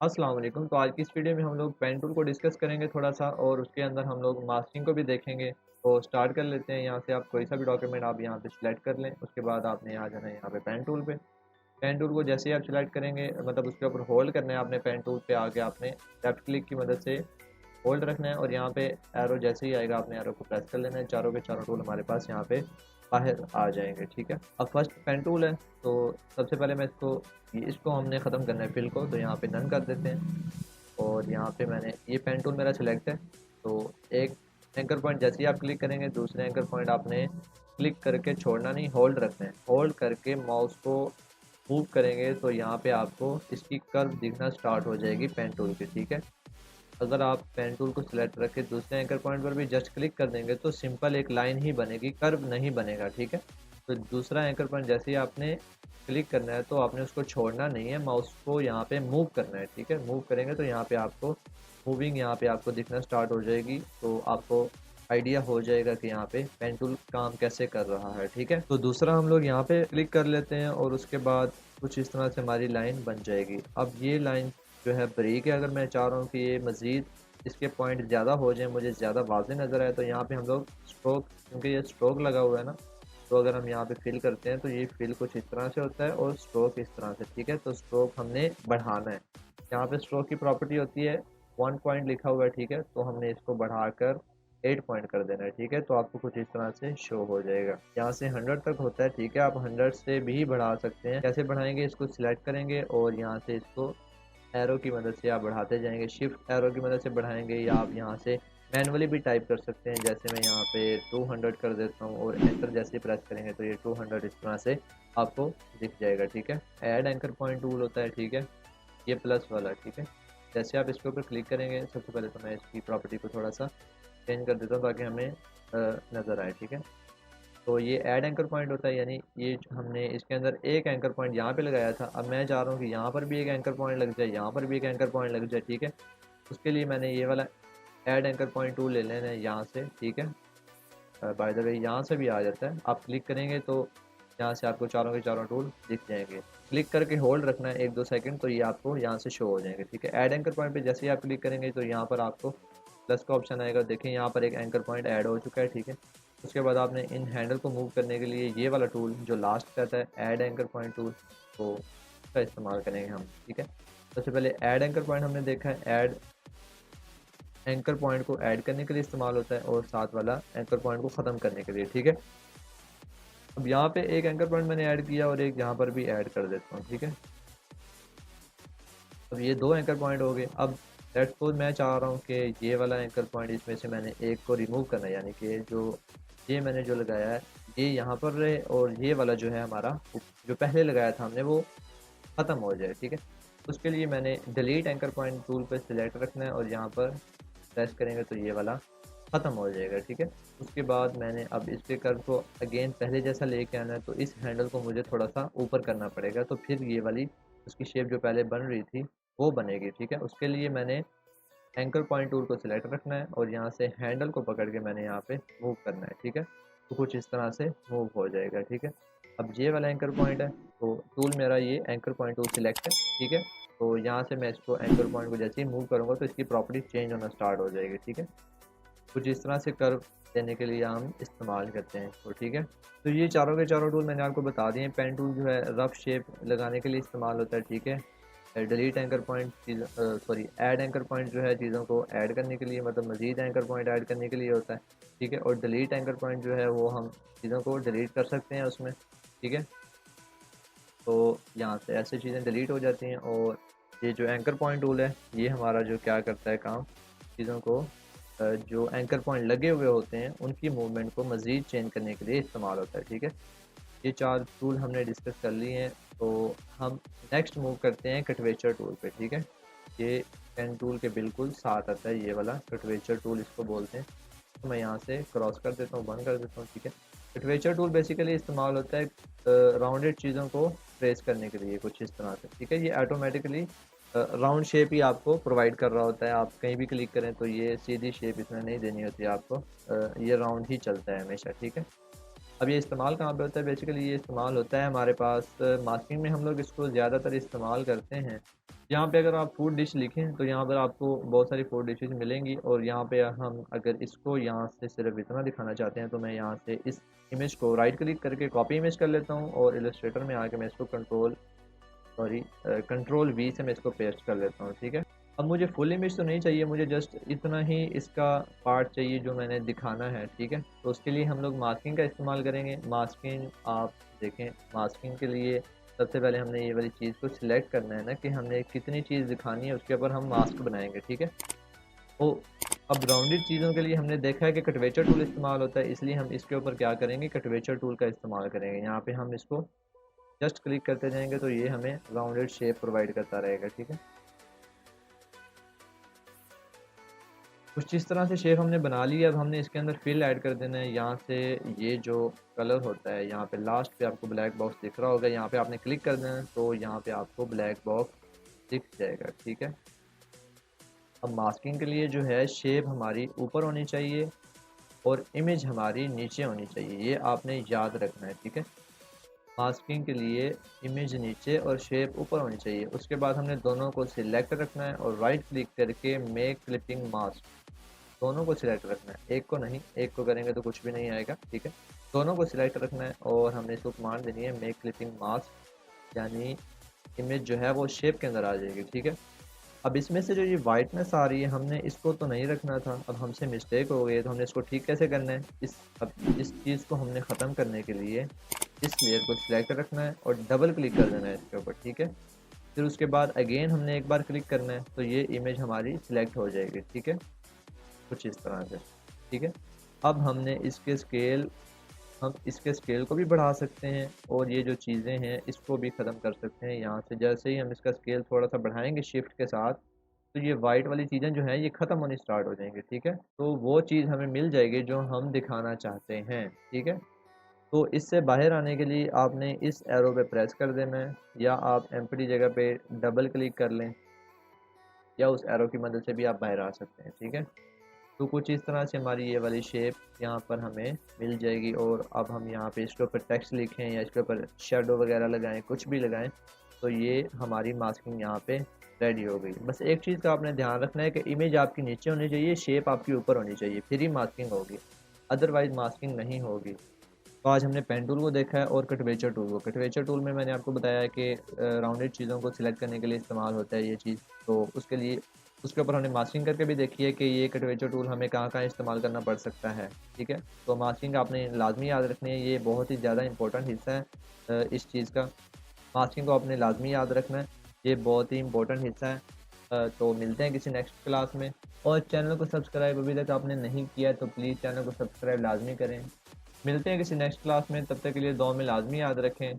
अस्सलाम वालेकुम। तो आज की इस वीडियो में हम लोग पेन टूल को डिस्कस करेंगे थोड़ा-सा और उसके अंदर हम लोग मास्किंग को भी देखेंगे। तो स्टार्ट कर लेते हैं। यहाँ से आप कोई सा भी डॉक्यूमेंट आप यहाँ पे सिलेक्ट कर लें। उसके बाद आपने आ जाना है यहाँ पे पेन टूल पे। पेन टूल को जैसे ही आप सिलेक्ट करेंगे मतलब उसके ऊपर होल्ड करना है आपने पेन टूल पे आके आपने लेफ्ट क्लिक की मदद से होल्ड रखना है और यहाँ पे एरो जैसे ही आएगा आपने एरो को प्रेस कर लेना है। चारों के चारों टूल हमारे पास यहाँ पे बाहर आ जाएंगे, ठीक है। अब फर्स्ट पेन टूल है, तो सबसे पहले मैं इसको हमने ख़त्म करना है फिल को, तो यहाँ पे नन कर देते हैं। और यहाँ पे मैंने ये पेन टूल मेरा सिलेक्ट है। तो एक एंकर पॉइंट जैसे ही आप क्लिक करेंगे दूसरे एंकर पॉइंट आपने क्लिक करके छोड़ना नहीं, होल्ड रखना है। होल्ड करके माउस को मूव करेंगे तो यहाँ पे आपको इसकी कर्व दिखना स्टार्ट हो जाएगी पेन टूल की, ठीक है। अगर आप पेन टूल को सिलेक्ट रख के दूसरे एंकर पॉइंट पर भी जस्ट क्लिक कर देंगे तो सिंपल एक लाइन ही बनेगी, कर्व नहीं बनेगा, ठीक है। तो दूसरा एंकर पॉइंट जैसे ही आपने क्लिक करना है तो आपने उसको छोड़ना नहीं है, माउस को यहाँ पे मूव करना है, ठीक है। मूव करेंगे तो यहाँ पे आपको मूविंग यहाँ पे आपको दिखना स्टार्ट हो जाएगी, तो आपको आइडिया हो जाएगा कि यहाँ पे पेन टूल काम कैसे कर रहा है, ठीक है। तो दूसरा हम लोग यहाँ पे क्लिक कर लेते हैं और उसके बाद कुछ इस तरह से हमारी लाइन बन जाएगी। अब ये लाइन जो है ब्रेक है, अगर मैं चाह रहा हूँ कि ये मज़ीद इसके पॉइंट ज़्यादा हो जाए, मुझे ज़्यादा वाज़ेह नज़र आए, तो यहाँ पे हम लोग स्ट्रोक, क्योंकि ये स्ट्रोक लगा हुआ है ना, तो अगर हम यहाँ पे फिल करते हैं तो ये फिल कुछ इस तरह से होता है और स्ट्रोक इस तरह से, ठीक है। तो स्ट्रोक हमने बढ़ाना है। यहाँ पे स्ट्रोक की प्रॉपर्टी होती है 1 पॉइंट लिखा हुआ है, ठीक है। तो हमने इसको बढ़ाकर 8 पॉइंट कर देना है, ठीक है। तो आपको कुछ इस तरह से शो हो जाएगा। यहाँ से 100 तक होता है, ठीक है। आप 100 से भी बढ़ा सकते हैं। कैसे बढ़ाएंगे, इसको सिलेक्ट करेंगे और यहाँ से इसको एरो की मदद से आप बढ़ाते जाएंगे। शिफ्ट एरो की मदद से बढ़ाएंगे या आप यहाँ से मैनुअली भी टाइप कर सकते हैं। जैसे मैं यहाँ पे 200 कर देता हूँ और एंटर जैसे ही प्रेस करेंगे तो ये 200 इस तरह से आपको दिख जाएगा, ठीक है। ऐड एंकर पॉइंट टूल होता है, ठीक है, ये प्लस वाला, ठीक है। जैसे आप इसके ऊपर क्लिक करेंगे, सबसे पहले तो मैं इसकी प्रॉपर्टी को थोड़ा सा चेंज कर देता हूँ ताकि हमें नज़र आए, ठीक है। तो ये ऐड एंकर पॉइंट होता है, यानी ये हमने इसके अंदर एक एंकर पॉइंट यहाँ पे लगाया था। अब मैं चाह रहा हूँ कि यहाँ पर भी एक एंकर पॉइंट लग जाए, यहाँ पर भी एक एंकर पॉइंट लग जाए, ठीक है। उसके लिए मैंने ये वाला ऐड एंकर पॉइंट टूल ले लेना है यहाँ से, ठीक है। बाय द वे यहाँ से भी आ जाता है, आप क्लिक करेंगे तो यहाँ से आपको चारों के चारों टूल दिख जाएंगे। क्लिक करके होल्ड रखना है 1-2 सेकंड, तो ये आपको यहाँ से शो हो जाएंगे, ठीक है। ऐड एंकर पॉइंट पे जैसे ही आप क्लिक करेंगे तो यहाँ पर आपको प्लस का ऑप्शन आएगा। देखें यहाँ पर एक एंकर पॉइंट ऐड हो चुका है, ठीक है। उसके बाद आपने इन हैंडल को मूव करने के लिए ये वाला टूल जो लास्ट कहता है ऐड एंकर पॉइंट टूल, तो उसका इस्तेमाल करेंगे हम, ठीक है। सबसे पहले ऐड एंकर पॉइंट हमने देखा है, ऐड एंकर पॉइंट को ऐड करने के लिए इस्तेमाल होता है और साथ वाला एंकर पॉइंट को ख़त्म करने के लिए, ठीक है। अब यहाँ पे एक एंकर पॉइंट मैंने ऐड किया और एक यहाँ पर भी ऐड कर देता हूँ, ठीक है। अब ये दो एंकर पॉइंट हो गए। अब लेट्स सपोज मैं चाह रहा हूँ कि ये वाला एंकर पॉइंट इसमें से मैंने एक को रिमूव करना है, यानी कि जो ये मैंने जो लगाया है ये यहाँ पर रहे और ये वाला जो है हमारा जो पहले लगाया था हमने वो ख़त्म हो जाए, ठीक है। उसके लिए मैंने डिलीट एंकर पॉइंट टूल पे सिलेक्ट रखना है और यहाँ पर प्रेस करेंगे तो ये वाला ख़त्म हो जाएगा, ठीक है। उसके बाद मैंने अब इसके कर्व को अगेन पहले जैसा लेके आना है, तो इस हैंडल को मुझे थोड़ा सा ऊपर करना पड़ेगा, तो फिर ये वाली उसकी शेप जो पहले बन रही थी वो बनेगी, ठीक है। उसके लिए मैंने एंकर पॉइंट टूल को सिलेक्ट रखना है और यहाँ से हैंडल को पकड़ के मैंने यहाँ पे मूव करना है, ठीक है। तो कुछ इस तरह से मूव हो जाएगा, ठीक है। अब ये वाला एंकर पॉइंट है, तो टूल मेरा ये एंकर पॉइंट टूल सिलेक्ट है, ठीक है। तो यहाँ से मैं इसको एंकर पॉइंट को जैसे ही मूव करूँगा तो इसकी प्रॉपर्टी चेंज होना स्टार्ट हो जाएगी, ठीक है। कुछ इस तरह से कर्व देने के लिए हम इस्तेमाल करते हैं इसको, ठीक है। तो ये चारों के चारों टूल मैंने आपको बता दिए। पेन टूल जो है रफ शेप लगाने के लिए इस्तेमाल होता है, ठीक है। डिलीट एंकर पॉइंट चीज़ सॉरी ऐड एंकर पॉइंट जो है चीज़ों को ऐड करने के लिए, मतलब मज़ीद एंकर पॉइंट ऐड करने के लिए होता है, ठीक है। और डिलीट एंकर पॉइंट जो है वो हम चीज़ों को डिलीट कर सकते हैं उसमें, ठीक है। तो यहाँ से ऐसे चीज़ें डिलीट हो जाती हैं। और ये जो एंकर पॉइंट टूल है ये हमारा जो क्या करता है काम, चीज़ों को जो एंकर पॉइंट लगे हुए होते हैं उनकी मूवमेंट को मज़ीद चेंज करने के लिए इस्तेमाल होता है, ठीक है। ये चार टूल हमने डिस्कस कर लिए हैं। तो हम नेक्स्ट मूव करते हैं कटवेचर टूल पे, ठीक है। ये पेन टूल के बिल्कुल साथ आता है, ये वाला कटवेचर टूल इसको बोलते हैं। तो मैं यहाँ से क्रॉस कर देता हूँ, बंद कर देता हूँ, ठीक है। कटवेचर टूल बेसिकली इस्तेमाल होता है राउंडेड चीज़ों को ट्रेस करने के लिए कुछ इस तरह से, ठीक है। ये ऑटोमेटिकली राउंड शेप ही आपको प्रोवाइड कर रहा होता है। आप कहीं भी क्लिक करें तो ये सीधी शेप इसमें नहीं देनी होती है आपको, ये राउंड ही चलता है हमेशा, ठीक है। अब ये इस्तेमाल कहाँ पे होता है, बेसिकली ये इस्तेमाल होता है हमारे पास मास्किंग में। हम लोग इसको ज़्यादातर इस्तेमाल करते हैं यहाँ पे अगर आप फूड डिश लिखें तो यहाँ पर आपको बहुत सारी फूड डिशेज मिलेंगी, और यहाँ पे हम अगर इसको यहाँ से सिर्फ इतना दिखाना चाहते हैं तो मैं यहाँ से इस इमेज को राइट क्लिक करके कॉपी इमेज कर लेता हूँ, और इलस्ट्रेटर में आके मैं इसको कंट्रोल वी से मैं इसको पेस्ट कर लेता हूँ। ठीक है, अब मुझे फुल इमेज तो नहीं चाहिए, मुझे जस्ट इतना ही इसका पार्ट चाहिए जो मैंने दिखाना है। ठीक है, तो उसके लिए हम लोग मास्किंग का इस्तेमाल करेंगे। मास्किंग आप देखें, मास्किंग के लिए सबसे पहले हमने ये वाली चीज़ को सिलेक्ट करना है ना कि हमने कितनी चीज़ दिखानी है, उसके ऊपर हम मास्क बनाएंगे। ठीक है, तो अब राउंडेड चीज़ों के लिए हमने देखा है कि कटवेचर टूल इस्तेमाल होता है, इसलिए हम इसके ऊपर क्या करेंगे, कटवेचर टूल का इस्तेमाल करेंगे। यहाँ पे हम इसको जस्ट क्लिक करते जाएंगे तो ये हमें राउंडेड शेप प्रोवाइड करता रहेगा। ठीक है, कुछ इस तरह से शेप हमने बना ली। अब हमने इसके अंदर फिल ऐड कर देना है। यहाँ से ये जो कलर होता है, यहाँ पे लास्ट पे आपको ब्लैक बॉक्स दिख रहा होगा, यहाँ पे आपने क्लिक कर देना है तो यहाँ पे आपको ब्लैक बॉक्स दिख जाएगा। ठीक है, अब मास्किंग के लिए जो है शेप हमारी ऊपर होनी चाहिए और इमेज हमारी नीचे होनी चाहिए, ये आपने याद रखना है। ठीक है, मास्किंग के लिए इमेज नीचे और शेप ऊपर होनी चाहिए। उसके बाद हमने दोनों को सिलेक्ट रखना है और राइट क्लिक करके मेक क्लिपिंग मास्क, दोनों को सिलेक्ट रखना है, एक को नहीं। एक को करेंगे तो कुछ भी नहीं आएगा। ठीक है, दोनों को सिलेक्ट रखना है और हमने इसको कमांड देनी है मेक क्लिपिंग मास्क, यानी इमेज जो है वो शेप के अंदर आ जाएगी। ठीक है, अब इसमें से जो ये वाइटनेस आ रही है, हमने इसको तो नहीं रखना था, अब हमसे मिस्टेक हो गई है, तो हमने इसको ठीक कैसे करना है। अब इस चीज़ को हमने ख़त्म करने के लिए इस लेयर को सिलेक्ट रखना है और डबल क्लिक कर देना है इसके ऊपर। ठीक है, फिर उसके बाद अगेन हमने एक बार क्लिक करना है तो ये इमेज हमारी सिलेक्ट हो जाएगी। ठीक है, कुछ इस तरह से। ठीक है, अब हम इसके स्केल को भी बढ़ा सकते हैं, और ये जो चीज़ें हैं इसको भी ख़त्म कर सकते हैं। यहाँ से जैसे ही हम इसका स्केल थोड़ा सा बढ़ाएंगे शिफ्ट के साथ, तो ये वाइट वाली चीज़ें जो हैं ये ख़त्म होनी स्टार्ट हो जाएंगी। ठीक है, तो वो चीज़ हमें मिल जाएगी जो हम दिखाना चाहते हैं। ठीक है, तो इससे बाहर आने के लिए आपने इस एरो पे प्रेस कर देना है, या आप एम्प्टी जगह पे डबल क्लिक कर लें, या उस एरो की मदद से भी आप बाहर आ सकते हैं। ठीक है, तो कुछ इस तरह से हमारी ये वाली शेप यहाँ पर हमें मिल जाएगी। और अब हम यहाँ पे इसके ऊपर टेक्स्ट लिखें या इसके ऊपर शेडो वगैरह लगाएं, कुछ भी लगाएं, तो ये हमारी मास्किंग यहाँ पे रेडी हो गई। बस एक चीज़ का आपने ध्यान रखना है कि इमेज आपकी नीचे होनी चाहिए, शेप आपकी ऊपर होनी चाहिए, फिर ही मास्किंग होगी, अदरवाइज मास्किंग नहीं होगी। तो आज हमने पेन टूल को देखा है और कटवेचर टूल को। कटवेचर टूल में मैंने आपको बताया है कि राउंडेड चीज़ों को सिलेक्ट करने के लिए इस्तेमाल होता है ये चीज़, तो उसके लिए उसके ऊपर हमने मास्किंग करके भी देखी है कि ये कटवेचर टूल हमें कहाँ कहाँ इस्तेमाल करना पड़ सकता है। ठीक है, तो मास्किंग आपने लाजमी याद रखनी है, ये बहुत ही ज़्यादा इंपॉर्टेंट हिस्सा है इस चीज़ का। मास्किंग को आपने लाजमी याद रखना है, ये बहुत ही इंपॉर्टेंट हिस्सा है। तो मिलते हैं किसी नेक्स्ट क्लास में, और चैनल को सब्सक्राइब अभी तक आपने नहीं किया तो प्लीज़ चैनल को सब्सक्राइब लाजमी करें। मिलते हैं किसी नेक्स्ट क्लास में, तब तक के लिए दुआ में लाजमी याद रखें।